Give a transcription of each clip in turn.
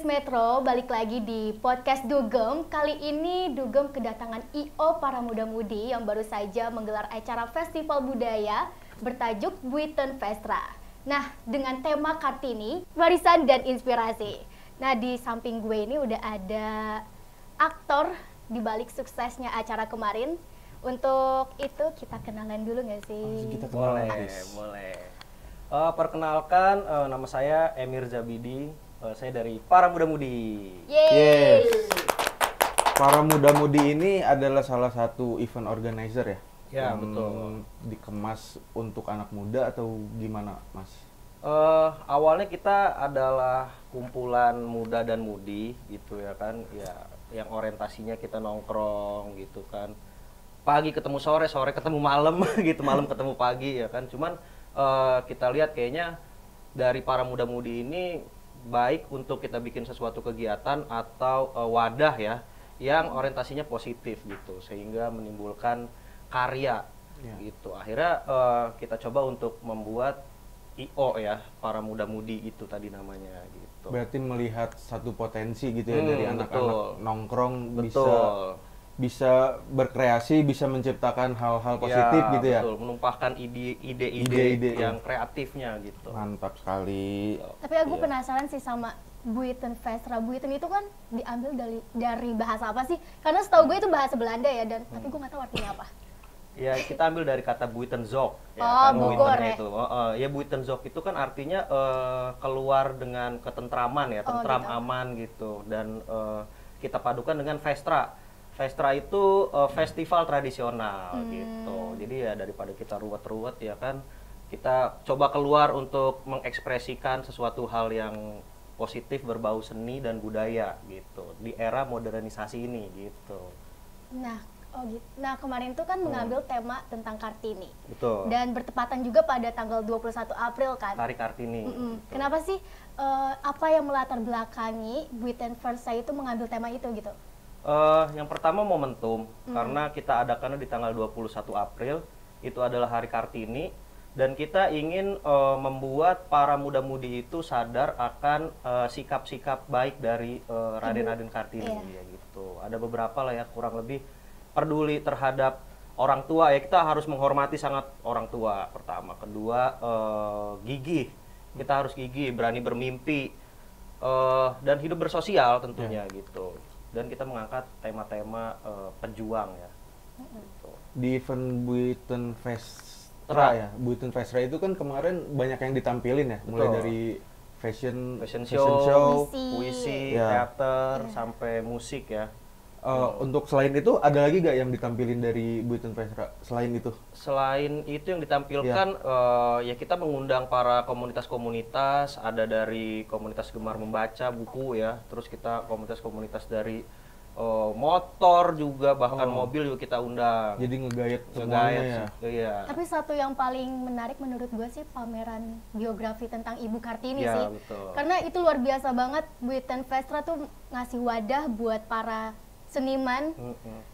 Metro, balik lagi di podcast Dugem. Kali ini Dugem kedatangan I.O para muda-mudi yang baru saja menggelar acara festival budaya bertajuk Buiten Vestra. Nah, dengan tema Kartini, warisan dan inspirasi. Nah, di samping gue ini udah ada aktor di balik suksesnya acara kemarin. Untuk itu kita kenalan dulu nggak sih? Kita kenalan. Boleh. Perkenalkan, nama saya Emir Zabidi. Saya dari Para Muda-Mudi. Yeay! Yes. Para Muda-Mudi ini adalah salah satu event organizer ya? Ya, betul. Dikemas untuk anak muda atau gimana, Mas? Awalnya kita adalah kumpulan muda dan mudi gitu ya kan. Ya, yang orientasinya kita nongkrong gitu kan. Pagi ketemu sore, sore ketemu malam gitu, malam ketemu pagi ya kan. Cuman kita lihat kayaknya dari Para Muda-Mudi ini baik untuk kita bikin sesuatu kegiatan atau wadah ya yang orientasinya positif gitu sehingga menimbulkan karya gitu. Akhirnya kita coba untuk membuat I.O ya, Para Muda-Mudi itu tadi namanya gitu. Berarti melihat satu potensi gitu ya dari anak-anak nongkrong bisa berkreasi, bisa menciptakan hal-hal positif ya, gitu ya. Betul, menumpahkan ide-ide yang kreatifnya gitu. Mantap sekali. Tapi aku penasaran sih sama Buiten Vestra. Buiten itu kan diambil dari bahasa apa sih? Karena setahu gue itu bahasa Belanda ya, dan tapi gue nggak tahu artinya apa. Ya, kita ambil dari kata Buitenzorg ya, kan Bogor ya. itu. Ya Buitenzorg itu kan artinya keluar dengan ketentraman ya, tentram gitu. aman gitu. Dan kita padukan dengan Vestra. Vestra itu festival tradisional gitu. Jadi ya daripada kita ruwet-ruwet ya kan, kita coba keluar untuk mengekspresikan sesuatu hal yang positif berbau seni dan budaya gitu di era modernisasi ini gitu. Nah, gitu. Nah, kemarin tuh kan mengambil tema tentang Kartini. Betul. Dan bertepatan juga pada tanggal 21 April kan. Hari Kartini. Gitu. Kenapa sih apa yang melatar belakangi Buiten Vestra itu mengambil tema itu gitu? Yang pertama momentum, karena kita adakannya di tanggal 21 April, itu adalah Hari Kartini, dan kita ingin membuat para muda-mudi itu sadar akan sikap-sikap baik dari Raden Kartini, ya gitu. Ada beberapa lah ya, kurang lebih peduli terhadap orang tua ya, kita harus menghormati sangat orang tua pertama. Kedua, gigih, kita harus gigih, berani bermimpi, dan hidup bersosial tentunya gitu. Dan kita mengangkat tema-tema pejuang ya. Gitu. Di event Buiten Vestra ya, Buiten Vestra itu kan kemarin banyak yang ditampilin ya, mulai dari fashion show, puisi, teater, sampai musik ya. Untuk selain itu ada lagi gak yang ditampilin dari Buiten Vestra selain itu? Selain itu yang ditampilkan ya kita mengundang para komunitas-komunitas, ada dari komunitas gemar membaca buku ya, terus kita komunitas-komunitas dari motor juga, bahkan mobil juga kita undang. Jadi ngegayat semuanya ya. Iya. Tapi satu yang paling menarik menurut gue sih pameran biografi tentang Ibu Kartini Ya, sih. betul. Karena itu luar biasa banget, Buiten Vestra tuh ngasih wadah buat para seniman.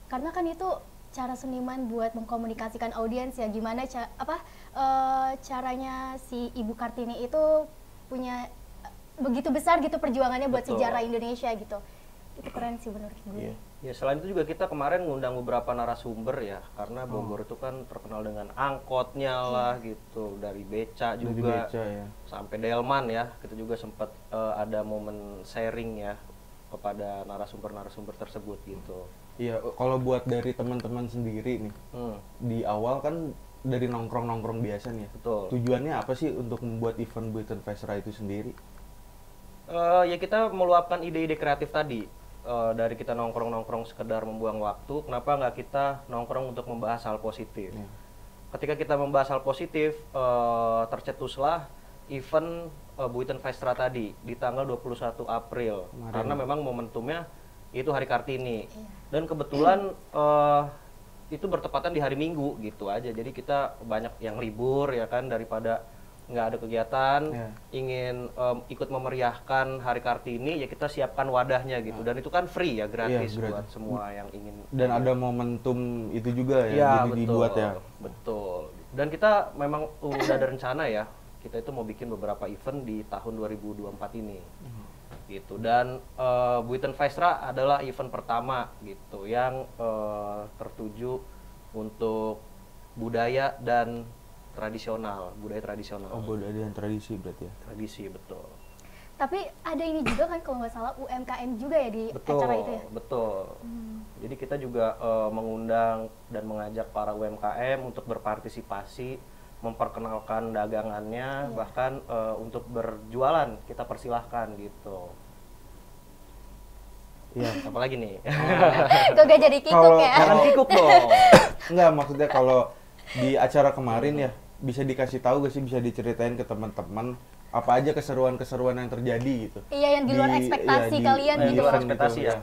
Karena kan itu cara seniman buat mengkomunikasikan audiens ya, gimana caranya si Ibu Kartini itu punya begitu besar gitu perjuangannya buat sejarah Indonesia gitu. Itu keren sih menurut gue. Ya, selain itu juga kita kemarin ngundang beberapa narasumber ya, karena Bogor itu kan terkenal dengan angkotnya lah gitu, dari beca juga, sampai delman ya. Kita juga sempat ada momen sharing ya kepada narasumber-narasumber tersebut gitu. Iya, kalau buat dari teman-teman sendiri nih, di awal kan dari nongkrong-nongkrong biasa nih ya. Betul. Tujuannya apa sih untuk membuat event Buiten Vestra itu sendiri? Ya kita meluapkan ide-ide kreatif tadi. Dari kita nongkrong-nongkrong sekedar membuang waktu, kenapa nggak kita nongkrong untuk membahas hal positif? Ketika kita membahas hal positif, tercetuslah event Buiten Vestra tadi di tanggal 21 April Kemarin. karena memang momentumnya itu Hari Kartini. Iya. Dan kebetulan itu bertepatan di hari Minggu gitu aja. Jadi kita banyak yang libur ya kan, daripada nggak ada kegiatan, ingin ikut memeriahkan Hari Kartini, ya kita siapkan wadahnya gitu. Dan itu kan free ya, gratis buat semua yang ingin. Dan ada momentum itu juga ya, Iya, jadi betul, dibuat ya. Betul. Dan kita memang udah ada rencana ya, kita itu mau bikin beberapa event di tahun 2024 ini. Gitu. Dan Buiten Vestra adalah event pertama gitu yang tertuju untuk budaya dan tradisional, budaya tradisional. Oh, budaya dan tradisi berarti ya. Tradisi, betul. Tapi ada ini juga kan kalau nggak salah UMKM juga ya di acara itu ya? Betul. Jadi kita juga mengundang dan mengajak para UMKM untuk berpartisipasi, memperkenalkan dagangannya, bahkan untuk berjualan kita persilahkan gitu. Iya. Apalagi nih? Kok gak jadi kikuk ya? Jangan kikuk dong. Enggak, maksudnya kalau di acara kemarin ya, bisa dikasih tahu gak sih, bisa diceritain ke teman-teman apa aja keseruan-keseruan yang terjadi gitu. Iya, yang di luar ekspektasi kalian Di gitu. luar ekspektasi ya.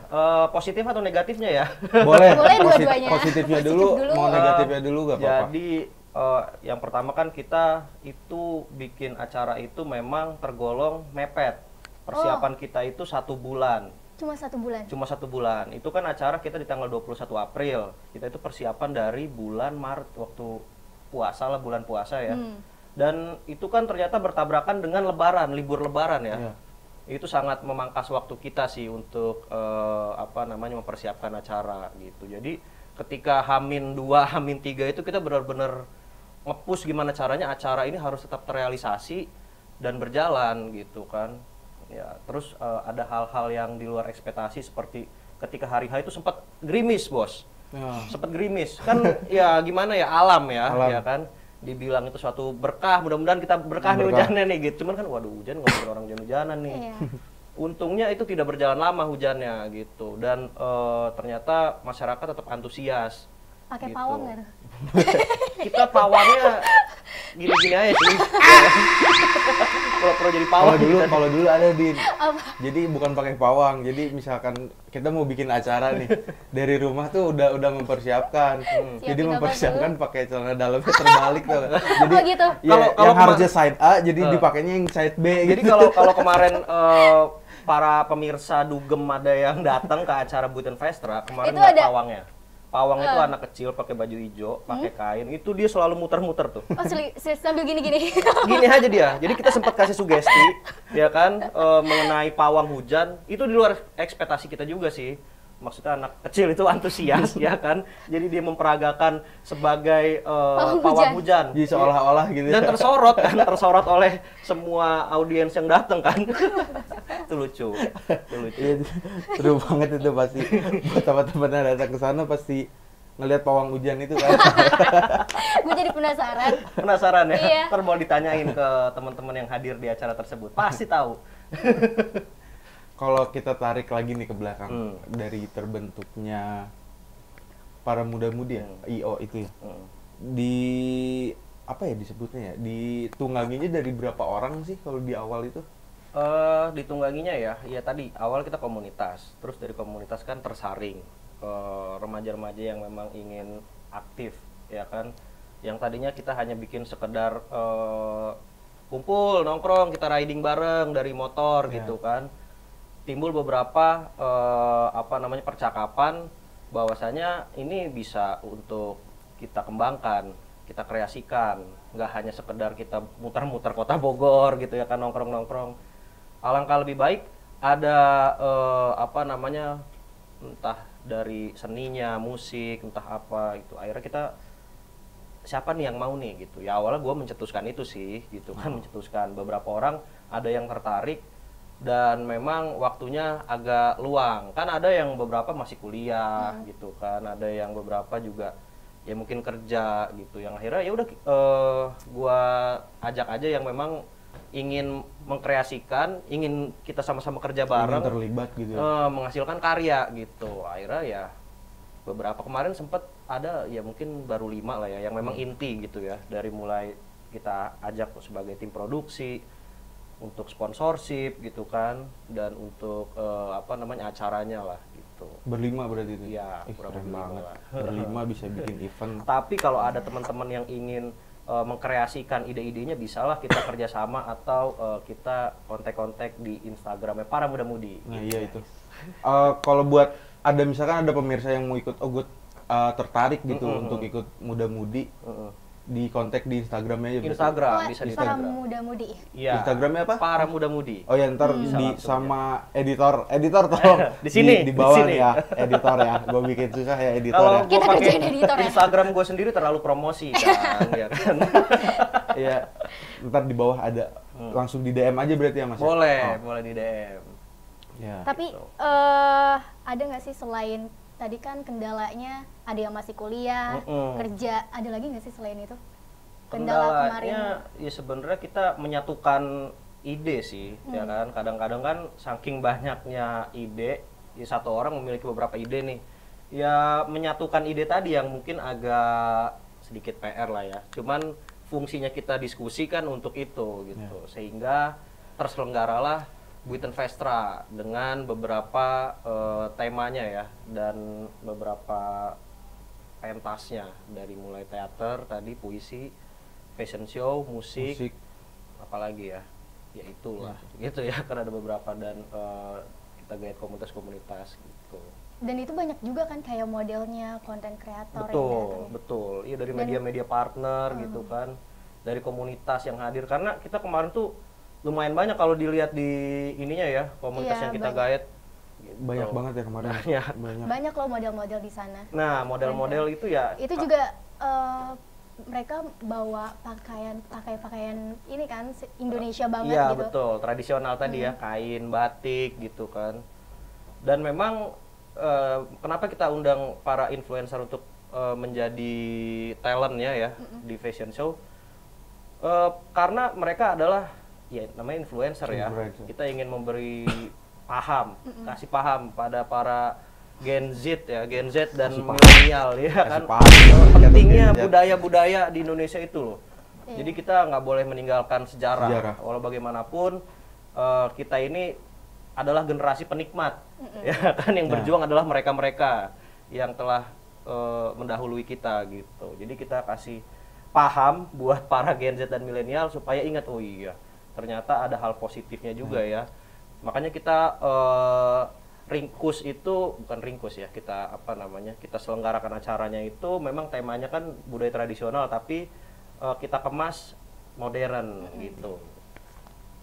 Positif atau negatifnya ya? Boleh, Boleh dua-duanya. Positifnya dulu, mau negatifnya dulu gak apa-apa. Jadi yang pertama kan kita itu bikin acara itu memang tergolong mepet. Persiapan kita itu 1 bulan. Cuma 1 bulan? Cuma 1 bulan. Itu kan acara kita di tanggal 21 April. Kita itu persiapan dari bulan Maret, waktu puasa lah, bulan puasa ya. Dan itu kan ternyata bertabrakan dengan lebaran, libur lebaran ya. Itu sangat memangkas waktu kita sih untuk mempersiapkan acara gitu. Jadi ketika H-2, H-3 itu kita benar-benar nge-push gimana caranya acara ini harus tetap terrealisasi dan berjalan gitu kan. Ya, terus ada hal-hal yang di luar ekspektasi seperti ketika hari H itu sempat gerimis, Bos. Sempat gerimis. Kan ya gimana ya, alam ya kan. Dibilang itu suatu berkah, mudah-mudahan kita berkah nih hujannya nih gitu. Cuman kan waduh, hujan ngomongin orang hujan-hujanan nih. Untungnya itu tidak berjalan lama hujannya gitu. Dan ternyata masyarakat tetap antusias. Pakai gitu. pawang nggak tuh? Kita pawangnya gini-gini aja sih. Kalau jadi pawang. Kalau dulu ada Din. Jadi bukan pakai pawang. Jadi misalkan kita mau bikin acara nih, dari rumah tuh udah mempersiapkan. Jadi mempersiapkan pakai celana dalamnya terbalik tuh. Jadi gitu. Ya, yang harusnya side A jadi dipakainya yang side B. Jadi gitu. kalau kemarin para pemirsa Dugem ada yang datang ke acara Buiten Vestra, kemarin Itu lihat ada pawangnya. Pawang itu anak kecil pakai baju hijau, pakai kain. Itu dia selalu muter-muter tuh. Oh, sambil gini-gini. Gini aja dia. Jadi kita sempat kasih sugesti, ya kan, mengenai pawang hujan. Itu di luar ekspektasi kita juga sih. Maksudnya anak kecil itu antusias, ya kan. Jadi dia memperagakan sebagai pawang hujan. Jadi seolah-olah gitu. Dan tersorot oleh semua audiens yang datang kan. Itu lucu. Iya, seru banget itu pasti. Buat teman-teman yang datang ke sana pasti ngelihat pawang hujan itu kan. Gue jadi penasaran. Penasaran ya? Iya. Ntar mau ditanyain ke teman-teman yang hadir di acara tersebut. Pasti tahu. Kalau kita tarik lagi nih ke belakang, dari terbentuknya para muda-mudi ya, IO itu ya. Di apa ya disebutnya ya? Ditungganginya dari berapa orang sih kalau di awal itu? Ditungganginya ya tadi awal kita komunitas, terus dari komunitas kan tersaring remaja-remaja yang memang ingin aktif, ya kan. Yang tadinya kita hanya bikin sekedar kumpul, nongkrong, kita riding bareng dari motor gitu kan. Timbul beberapa percakapan bahwasanya ini bisa untuk kita kembangkan, kita kreasikan, nggak hanya sekedar kita muter-muter kota Bogor gitu ya kan, nongkrong-nongkrong. Alangkah lebih baik ada entah dari seninya, musik, entah apa itu. Akhirnya kita siapa nih yang mau nih gitu. Ya awalnya gue mencetuskan itu sih gitu kan, mencetuskan. Beberapa orang ada yang tertarik dan memang waktunya agak luang. Kan ada yang beberapa masih kuliah gitu kan, ada yang beberapa juga ya mungkin kerja gitu. Yang akhirnya ya udah gua ajak aja yang memang ingin mengkreasikan, ingin kita sama-sama kerja bareng, ingin terlibat gitu. Menghasilkan karya gitu. Akhirnya ya beberapa kemarin sempat ada ya mungkin baru 5 lah ya yang memang inti gitu ya, dari mulai kita ajak sebagai tim produksi, untuk sponsorship gitu kan, dan untuk acaranya lah gitu. Berlima berarti itu? Iya, kurang keren lebih banget. lah. Berlima bisa bikin event. Tapi kalau ada teman-teman yang ingin mengkreasikan ide-idenya, bisalah kita kerjasama atau kita kontak-kontak di Instagramnya Para Muda Mudi. Nah iya itu. Kalau buat misalkan ada pemirsa yang mau ikut, gue tertarik gitu untuk ikut Muda Mudi, di kontak di Instagramnya aja. Instagram bisa di Para Instagram. Muda Mudi. Iya. Instagramnya apa? Para Muda Mudi. Oh ya ntar di langsung sama editor tolong Di sini, di bawah di sini. nih ya editor ya. Gue bikin susah ya editor Kalau ya. gue Kita pakai kerjain editor ya. Instagram gue sendiri terlalu promosi kan, ya kan. Iya. Ntar di bawah ada langsung di DM aja berarti ya Mas. Boleh, boleh di DM. Ya. Tapi ada nggak sih selain tadi kan kendalanya ada yang masih kuliah, kerja, ada lagi nggak sih selain itu? Kendala kemarin. Kendalanya ya sebenarnya kita menyatukan ide sih, ya kan. Kadang-kadang kan saking banyaknya ide, ya satu orang memiliki beberapa ide nih. Ya menyatukan ide tadi yang mungkin agak sedikit PR lah ya. Cuman fungsinya kita diskusikan untuk itu gitu. Sehingga terselenggaralah Buiten Vestra dengan beberapa temanya ya, dan beberapa pentasnya, dari mulai teater tadi, puisi, fashion show, musik. Apalagi ya itulah gitu ya, karena ada beberapa, dan kita gayat komunitas-komunitas gitu. Dan itu banyak juga kan kayak modelnya konten kreator yang Betul, datang. betul. Iya, dari media-media partner gitu kan, dari komunitas yang hadir, karena kita kemarin tuh lumayan banyak kalau dilihat di ininya ya, komunitas Iya, yang kita banyak. gayat gitu. Banyak banget ya kemarin. Banyak. Banyak loh model-model di sana. Nah, model-model itu ya Itu juga mereka bawa pakaian ini kan Indonesia banget iya, gitu. betul, tradisional tadi ya, kain, batik gitu kan. Dan memang kenapa kita undang para influencer untuk menjadi talentnya ya di fashion show? Karena mereka adalah ya namanya influencer ya. Kita ingin memberi paham, kasih paham pada para Gen Z ya, Gen Z dan milenial ya kan. Pentingnya budaya-budaya di Indonesia itu loh. Jadi kita nggak boleh meninggalkan sejarah. Walau bagaimanapun kita ini adalah generasi penikmat, ya kan, yang berjuang adalah mereka-mereka yang telah mendahului kita gitu. Jadi kita kasih paham buat para Gen Z dan milenial supaya ingat, oh iya, ternyata ada hal positifnya juga ya. Makanya kita ringkus itu, bukan ringkus ya, kita kita selenggarakan acaranya itu memang temanya kan budaya tradisional, tapi kita kemas modern gitu.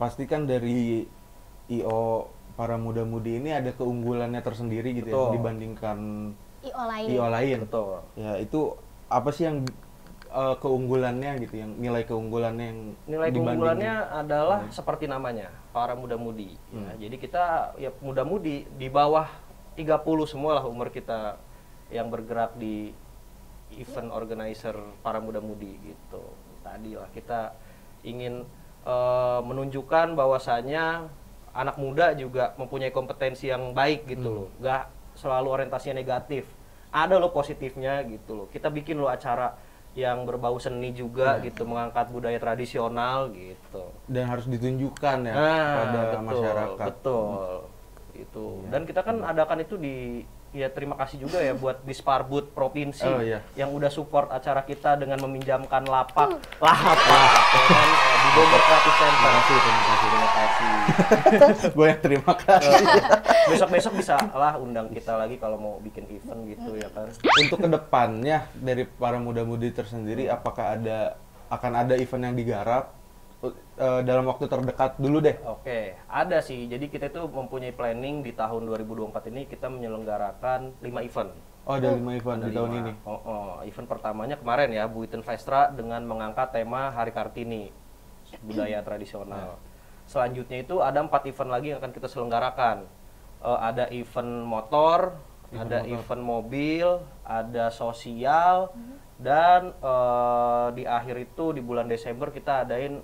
Pastikan dari IO Para Muda-Mudi ini ada keunggulannya tersendiri gitu ya, dibandingkan IO lain. Betul. Ya itu apa sih yang keunggulannya gitu, yang nilai keunggulannya yang nilai keunggulannya adalah seperti namanya, Para Muda-Mudi. Ya, jadi kita ya muda-mudi di bawah 30 semua lah umur kita yang bergerak di event organizer Para Muda-Mudi gitu. Tadi lah kita ingin menunjukkan bahwasannya anak muda juga mempunyai kompetensi yang baik gitu loh. Gak selalu orientasinya negatif. Ada loh positifnya gitu loh. Kita bikin loh acara yang berbau seni juga gitu, mengangkat budaya tradisional gitu. Dan harus ditunjukkan ya pada masyarakat. Betul. Itu. Dan kita kan adakan itu ya terima kasih juga ya buat Disparbud Provinsi yang udah support acara kita dengan meminjamkan lapak kan, di Bogor Creative Center. Terima kasih. Gue yang terima kasih. Besok-besok bisa lah undang kita lagi kalau mau bikin event gitu ya kan. Untuk kedepannya dari Para Muda-Mudi tersendiri, apakah akan ada event yang digarap dalam waktu terdekat dulu deh? Oke, ada sih. Jadi kita itu mempunyai planning di tahun 2024 ini kita menyelenggarakan 5 event. Oh, ada 5 event di tahun ini. Event pertamanya kemarin ya, Buiten Vestra dengan mengangkat tema Hari Kartini, budaya tradisional. Selanjutnya itu ada 4 event lagi yang akan kita selenggarakan. Ada event motor, ada event mobil, ada sosial, dan di akhir itu di bulan Desember kita adain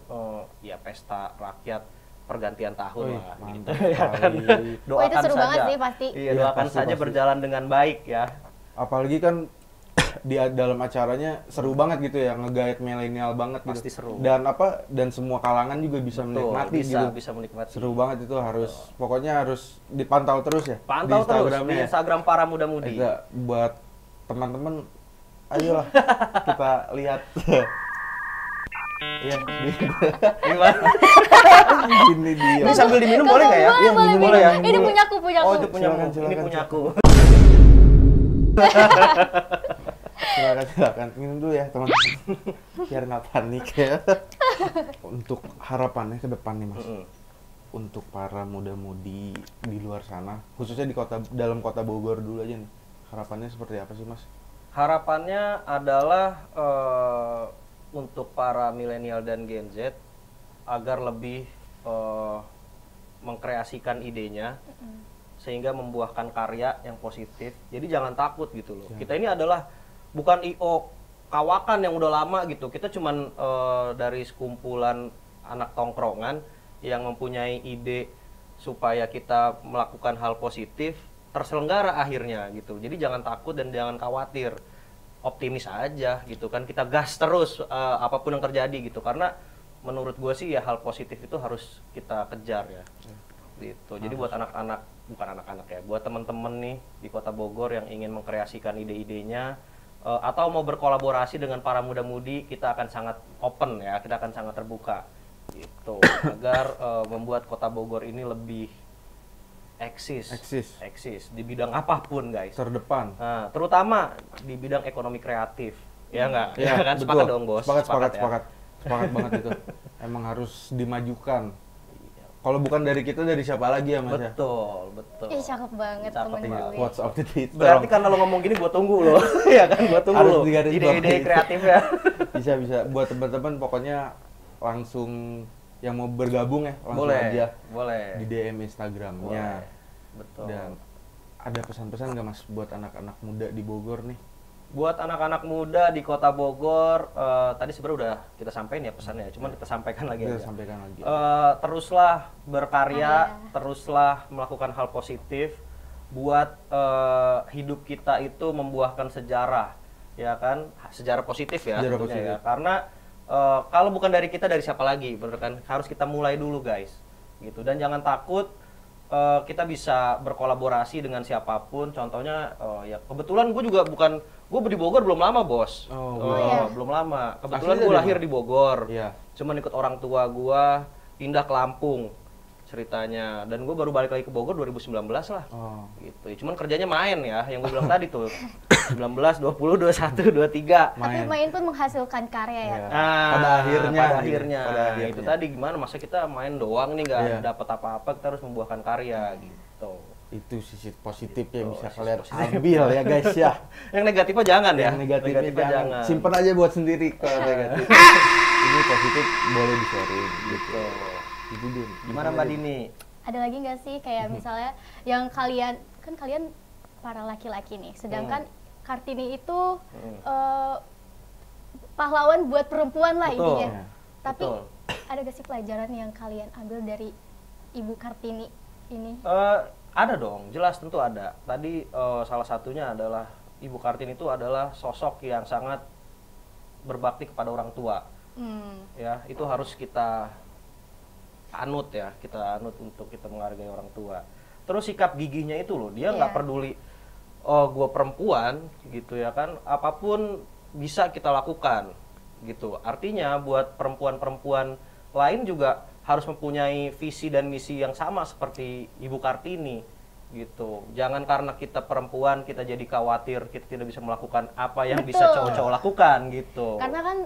ya pesta rakyat pergantian tahun lah gitu ya kan. Doakan itu seru saja. Banget sih pasti. Iya, doakan saja berjalan dengan baik ya. Apalagi kan di dalam acaranya seru banget gitu ya, nge-guide milenial banget gitu. Pasti seru. Dan semua kalangan juga bisa menikmati gitu. Bisa menikmati. Seru banget itu, pokoknya harus dipantau terus ya. Pantau di terus Instagramnya di ya. Instagram Para Muda Mudi. Itu buat teman-teman, ayolah kita lihat. Ya, Gimana? gini dia. Ini sambil diminum boleh nggak ya? Boleh, Iya, boleh, minum boleh ya. Ini punyaku. Oh, itu punyamu. Silakan, Ini silakan. punyaku. Silakan minum dulu ya teman-teman, biar nggak panik ya. Untuk harapannya ke depan nih Mas, untuk para muda-mudi di luar sana, khususnya dalam kota Bogor dulu aja nih, harapannya seperti apa sih Mas? Harapannya adalah untuk para milenial dan Gen Z agar lebih mengkreasikan idenya sehingga membuahkan karya yang positif. Jadi jangan takut gitu loh. Kita ini adalah bukan IO kawakan yang udah lama gitu. Kita cuman dari sekumpulan anak tongkrongan yang mempunyai ide supaya kita melakukan hal positif terselenggara akhirnya gitu. Jadi jangan takut dan jangan khawatir. Optimis aja gitu kan. Kita gas terus apapun yang terjadi gitu. Karena menurut gue sih ya hal positif itu harus kita kejar ya. Gitu. Jadi buat anak-anak, bukan anak-anak ya, buat teman-teman nih di Kota Bogor yang ingin mengkreasikan ide-idenya atau mau berkolaborasi dengan para muda-mudi, kita akan sangat open ya, kita akan sangat terbuka gitu agar membuat Kota Bogor ini lebih eksis di bidang apapun guys. Terdepan. Nah, terutama di bidang ekonomi kreatif. Ya enggak? Ya, kan betul. sepakat dong, Bos. Sepakat. Ya? Sepakat banget itu. Emang harus dimajukan. Kalau bukan dari kita, dari siapa lagi ya Mas ya? Betul. Ih, cakep banget Cakep temen banget. gue. Quotes of the day. Berarti karena lo ngomong gini, gua tunggu loh. Iya kan, gua tunggu Harus loh. digaris Ide-ide bawahi. kreatif ya. Bisa. Buat teman-teman pokoknya langsung yang mau bergabung ya, langsung aja boleh. di DM Instagramnya. Betul. Dan ada pesan-pesan nggak Mas buat anak-anak muda di Bogor nih? Buat anak-anak muda di Kota Bogor, tadi sebenarnya udah kita sampaikan ya pesannya, cuman kita sampaikan lagi Kita aja. sampaikan lagi. Teruslah berkarya, teruslah melakukan hal positif, buat hidup kita itu membuahkan sejarah, ya kan? Sejarah positif ya, Sejarah tentunya positif. ya. Karena kalau bukan dari kita, dari siapa lagi, bener kan? Harus kita mulai dulu guys, gitu. Dan jangan takut. Kita bisa berkolaborasi dengan siapapun. Contohnya, ya kebetulan gue di Bogor belum lama bos. Iya. Belum lama. Kebetulan Asli gue dari lahir mana? di Bogor. Iya. Cuman ikut orang tua gue pindah ke Lampung ceritanya. Dan gue baru balik lagi ke Bogor 2019 lah. Oh. Gitu. Cuman kerjanya main ya, yang gue bilang tadi tuh. 19, 20, 21, 23. Tapi main pun menghasilkan karya ya. Iya. Nah, Pada akhirnya. pada akhirnya. Itu tadi gimana masa kita main doang nih nggak Iya. dapat apa-apa, kita harus membuahkan karya gitu. Itu sisi positifnya Gitu, bisa sisi kalian positif. ambil ya guys ya. Yang negatifnya jangan ya. Yang negatifnya jangan. Simpen aja buat sendiri kalau negatif. Ini positif boleh di-sharing gitu. Itu dia. Gimana Mbak Dini? Ada lagi nggak sih kayak misalnya yang kalian para laki-laki nih, sedangkan Kartini itu pahlawan buat perempuan lah Betul. intinya. Tapi Betul. ada gak sih pelajaran yang kalian ambil dari Ibu Kartini ini? Ada dong, jelas tentu ada. Tadi salah satunya adalah Ibu Kartini itu adalah sosok yang sangat berbakti kepada orang tua. Ya, itu harus kita anut ya, kita anut untuk kita menghargai orang tua. Terus sikap gigihnya itu loh, dia nggak Iya. peduli oh gue perempuan gitu ya kan, apapun bisa kita lakukan gitu. Artinya buat perempuan-perempuan lain juga harus mempunyai visi dan misi yang sama seperti Ibu Kartini gitu. Jangan karena kita perempuan kita jadi khawatir kita tidak bisa melakukan apa yang bisa Betul. cowok-cowok lakukan gitu. Karena kan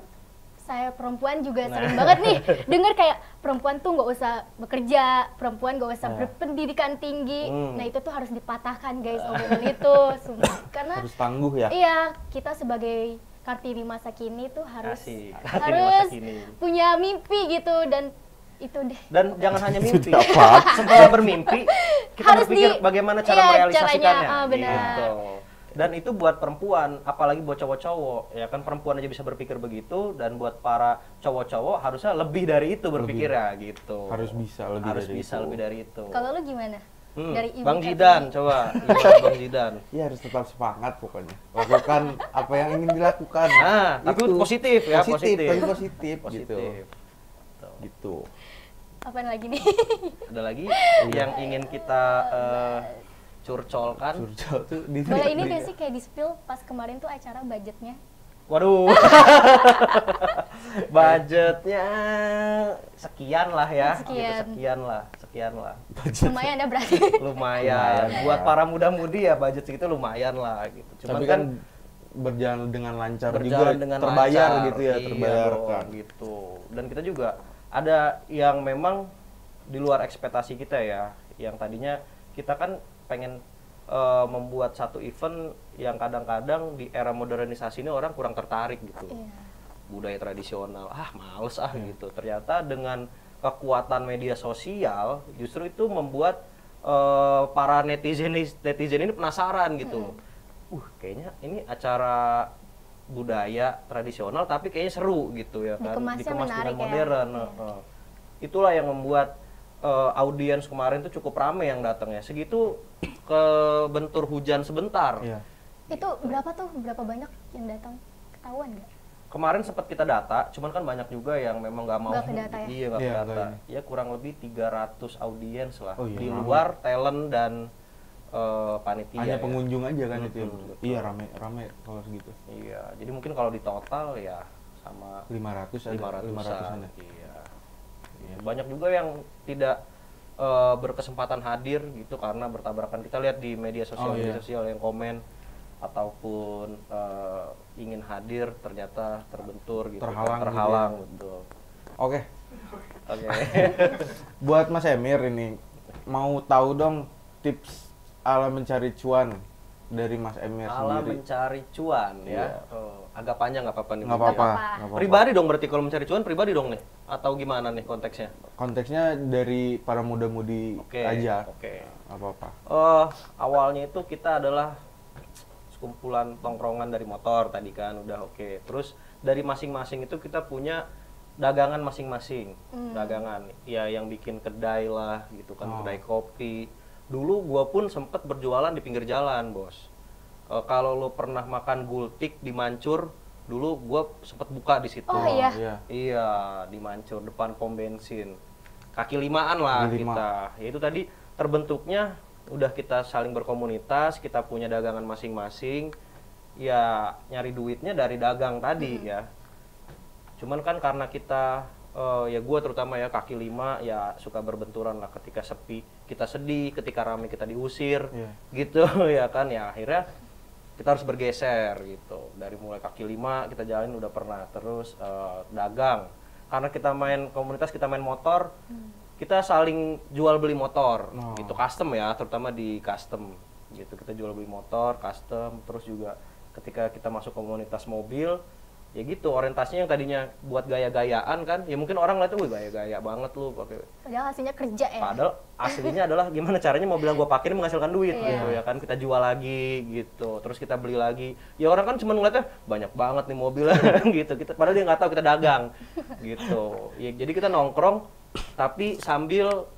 saya perempuan juga sering banget nih dengar kayak perempuan tuh nggak usah bekerja, perempuan nggak usah berpendidikan tinggi. Nah itu tuh harus dipatahkan guys omongan itu, sumpah. Karena Harus tangguh ya. iya kita sebagai Kartini masa kini tuh harus Asik, Kartini masa harus kini. punya mimpi gitu dan itu deh. Dan jangan hanya mimpi. apa? Setelah bermimpi, kita Harus berpikir di- bagaimana cara iya, merealisasikannya. caranya, benar. Gitu. Dan itu buat perempuan, apalagi buat cowok-cowok. Ya kan perempuan aja bisa berpikir begitu, dan buat para cowok-cowok harusnya lebih dari itu berpikir ya gitu. Harus bisa lebih Harus dari bisa itu. lebih dari itu. Kalau lu gimana? dari Ibu Bang Catherine. Zidan, coba. Gimana Bang Zidan? Ya harus tetap semangat pokoknya. Lakukan apa yang ingin dilakukan. Tapi positif ya, positif. Tapi positif, gitu. Positif. Gitu. Apaan lagi nih? Ada lagi yang ingin kita curcolkan? Curcol tuh Boleh ini gak sih kayak di spill pas kemarin tuh acara budgetnya? Waduh, budgetnya sekian lah ya, Sekian. sekian lah. Lumayan ya berarti. Lumayan. Buat para muda-mudi ya budget segitu lumayan lah gitu. Cuman Tapi kan berjalan dengan lancar berjalan juga, dengan terbayar lancar. gitu ya, Iya terbayarkan. dong, gitu. Dan kita juga ada yang memang di luar ekspektasi kita ya, yang tadinya kita kan pengen membuat satu event yang kadang-kadang di era modernisasi ini orang kurang tertarik gitu. Iya. Budaya tradisional, males gitu. Ternyata dengan kekuatan media sosial justru itu membuat para netizen ini penasaran gitu. Kayaknya ini acara budaya tradisional tapi kayaknya seru gitu ya kan. Dikemasnya Dikemas menarik dengan ya. modern. Itulah yang membuat audiens kemarin tuh cukup ramai yang datangnya. Segitu kebentur hujan sebentar. Iya. Itu berapa tuh? Berapa banyak yang datang? Ketahuan nggak? Kemarin sempat kita data, cuman kan banyak juga yang memang nggak mau. Nggak ke data ya? Iya, nggak Iya, ke data. nggak Ya kurang lebih 300 audiens lah. Oh, iya, di ramai. luar talent dan panitia. Hanya ya. pengunjung aja kan itu. betul. Iya, rame kalau segitu. Iya, jadi mungkin kalau di total ya sama 500 ada 500-an. 500-an ya. Iya. Banyak juga yang tidak berkesempatan hadir gitu karena bertabrakan. Kita lihat di media sosial yang komen ataupun ingin hadir ternyata terbentur gitu. Terhalang gitu betul. Oke. Oke. Buat Mas Emir ini mau tahu dong tips ala mencari cuan dari Mas Emir Ala sendiri. mencari cuan Iya. ya. Agak panjang nggak apa-apa nih. Nggak Bu? apa-apa. apa-apa. nggak apa-apa. Pribadi dong berarti kalau mencari cuan pribadi dong nih atau gimana nih konteksnya? Konteksnya dari para muda-mudi Oke. aja. Oke. Nggak apa-apa. Awalnya itu kita adalah sekumpulan tongkrongan dari motor tadi kan udah oke. Terus dari masing-masing itu kita punya dagangan masing-masing. Dagangan ya yang bikin kedai lah gitu kan, kedai kopi. Dulu gua pun sempet berjualan di pinggir jalan, Bos. Kalau lo pernah makan gultik di Mancur, dulu gua sempet buka di situ. Oh, iya. Iya, di Mancur depan pom bensin. Kaki limaan lah Kaki lima. kita. Ya itu tadi terbentuknya udah kita saling berkomunitas, kita punya dagangan masing-masing. Ya nyari duitnya dari dagang tadi ya. Cuman kan karena kita ya gua terutama ya kaki lima ya suka berbenturan lah ketika sepi kita sedih, ketika ramai kita diusir. Gitu ya kan ya akhirnya kita harus bergeser gitu. Dari mulai kaki lima kita jalanin udah pernah, terus dagang. Karena kita main komunitas, kita main motor, kita saling jual beli motor gitu, custom ya, terutama di custom gitu. Kita jual beli motor, custom, terus juga ketika kita masuk komunitas mobil, ya gitu orientasinya yang tadinya buat gaya-gayaan kan, ya mungkin orang lihat tuh gaya-gaya banget lu pakai. Padahal hasilnya kerja ya. Padahal aslinya adalah gimana caranya mobil yang gue pakai ini menghasilkan duit gitu ya kan, kita jual lagi gitu, terus kita beli lagi. Ya orang kan cuma ngeliatnya banyak banget nih mobil gitu, kita padahal dia nggak tahu kita dagang gitu. Ya jadi kita nongkrong tapi sambil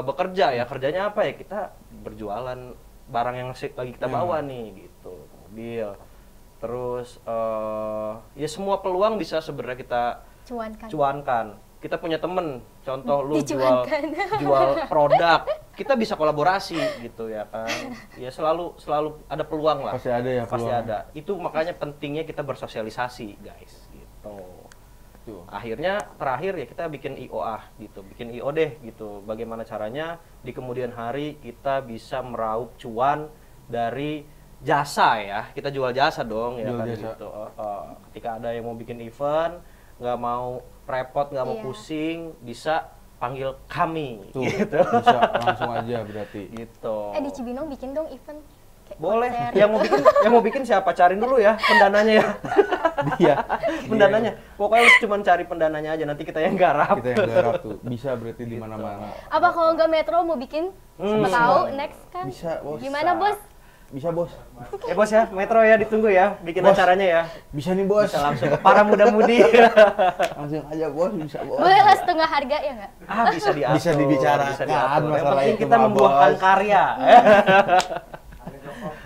bekerja ya, kerjanya apa ya, kita berjualan barang yang lagi kita bawa nih gitu, mobil. Terus ya semua peluang bisa sebenarnya kita cuankan. Kita punya temen, contoh lu jual produk, kita bisa kolaborasi gitu ya kan. Ya selalu ada peluang lah. Pasti ada ya Pasti peluang. ada. Itu makanya pentingnya kita bersosialisasi, guys, gitu. Akhirnya terakhir ya kita bikin IO gitu, bikin IO deh gitu. Bagaimana caranya di kemudian hari kita bisa meraup cuan dari jasa ya, kita jual jasa dong ya Jual kan jasa. gitu. Ketika ada yang mau bikin event, nggak mau repot, nggak mau pusing, bisa panggil kami. Tuh, gitu. bisa langsung aja berarti. Gitu. Di Cibinong bikin dong event. Kayak Boleh. konser. Yang mau bikin siapa? Cariin dulu ya pendananya ya. Dia. Pendananya. Pokoknya lu cuma cari pendananya aja, nanti kita yang garap. Kita yang garap tuh. Bisa berarti di mana-mana. Apa kalau nggak Metro mau bikin? Siapa tahu next kan. Bisa, Bos. Gimana, Bos? Bisa bos. Bos ya, Metro ya ditunggu ya, bikin Bos. acaranya ya. Bisa nih bos. Bisa langsung ke para muda-mudi. Langsung aja bos, bisa bos. Boleh lah setengah harga ya nggak? Bisa diatur. Bisa dibicarakan Bisa diatur. Yang masalah penting itu kita mah, membuahkan bos. karya.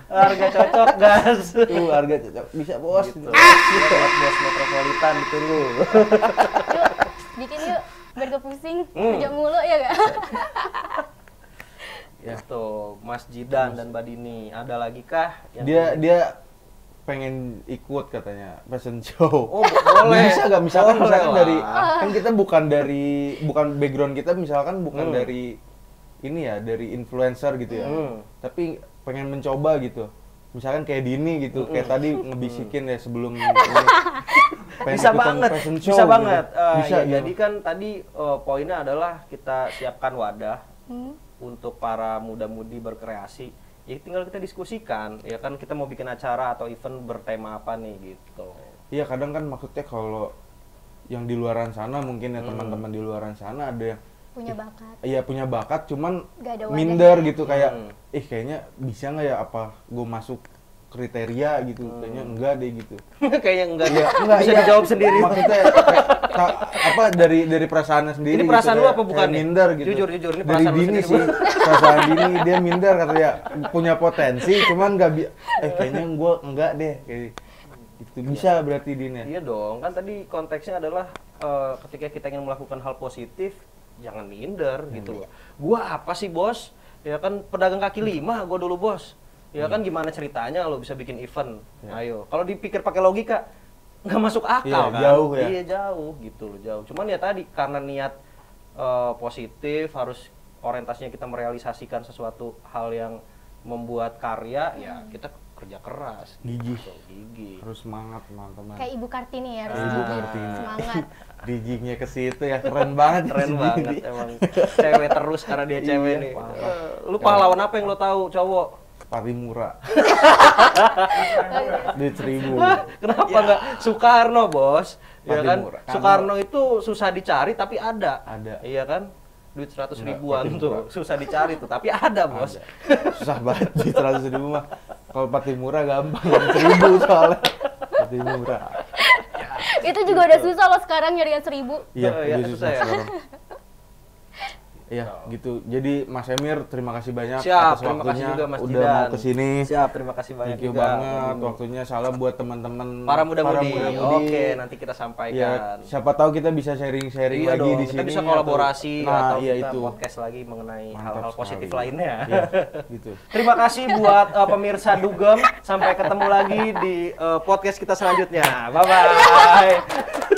Harga cocok, gas. Tuh harga cocok. Bisa bos. Gitu. Buat bos Metropolitan ditunggu. Yuk, bikin yuk. Biar gak pusing, kerja mulu ya nggak? Ya tuh, Mas Jidan dan Mbak Dini. Ada lagi kah? Dia pengen ikut katanya fashion show. Oh, boleh. Bisa nggak misalkan Boleh misalkan lah. dari kan kita bukan background kita misalkan bukan dari ini ya dari influencer gitu ya. Tapi pengen mencoba gitu. Misalkan kayak Dini gitu, kayak tadi ngebisikin ya sebelum ini. Pengen Bisa ikutan banget, fashion show bisa gitu. banget. Bisa Ya, gitu. jadi kan tadi poinnya adalah kita siapkan wadah untuk para muda-mudi berkreasi. Ya tinggal kita diskusikan. Ya kan kita mau bikin acara atau event bertema apa nih gitu. Iya kadang kan maksudnya kalau yang di luaran sana mungkin ya teman-teman di luaran sana ada yang Punya bakat. iya punya bakat cuman Nggak ada wadahnya. minder gitu kayak kayaknya bisa nggak ya apa gue masuk kriteria gitu kayaknya enggak deh gitu. Kayaknya enggak Iya, enggak bisa iya. dijawab sendiri. Maksudnya apa dari perasaannya sendiri Ini perasaan gitu, lu kayak- apa bukan kayak nih? minder gitu. Jujur, ini dari perasaan lu Dini sendiri sih perasaan Dini dia minder katanya punya potensi cuman nggak kayaknya gue enggak deh kayak gitu bisa berarti Dini ya? Iya dong, kan tadi konteksnya adalah ketika kita ingin melakukan hal positif, jangan minder gitu loh. Gua apa sih bos? Ya kan pedagang kaki lima gua dulu bos. Ya kan gimana ceritanya lo bisa bikin event? Ayo, kalau dipikir pakai logika nggak masuk akal Iya, kan? jauh ya. Iya jauh gitu loh, jauh. Cuman ya tadi karena niat positif harus orientasinya kita merealisasikan sesuatu hal yang membuat karya, ya kita kerja keras. Gigih. Gitu, gigih. Harus semangat teman-teman. Kayak Ibu Kartini ya harus Ibu gigih, Kartini. semangat. Gigihnya ke situ ya keren banget. Keren si banget Dini. emang. Cewek terus karena dia cewek Iya, nih. parah. Lu pahlawan apa yang lo tahu, cowok? Patimura. Duit 1.000. Kenapa nggak Soekarno, Bos? Ya kan? Patimura. Soekarno itu susah dicari tapi ada. Ada. Iya kan? Duit 100 Enggak, ribuan Patimura. tuh susah dicari tuh, tapi ada, Bos. Ada. Susah banget di 100.000 mah. Kalau Patimura gampang, 1.000 soalnya. Patimura. Itu juga udah susah loh sekarang nyari yang 1.000. Iya, Iya, udah susah susah ya. sekarang. Iya, gitu. Jadi Mas Emir terima kasih banyak Siap, atas terima kasih waktunya juga, Mas udah Jidan. mau kesini. Siap, terima kasih banyak Thank you juga. banget waktunya. Salam buat teman-teman Para muda-mudi. muda-mudi. Oke, nanti kita Ya, sampaikan. siapa tahu kita bisa sharing-sharing Iya lagi dong, di kita sini. bisa kolaborasi Nah, atau iya kita itu. podcast lagi mengenai Mantap hal-hal sekali. positif lainnya. Iya, gitu. Terima kasih buat pemirsa Dugem. Sampai ketemu lagi di podcast kita selanjutnya. Bye bye.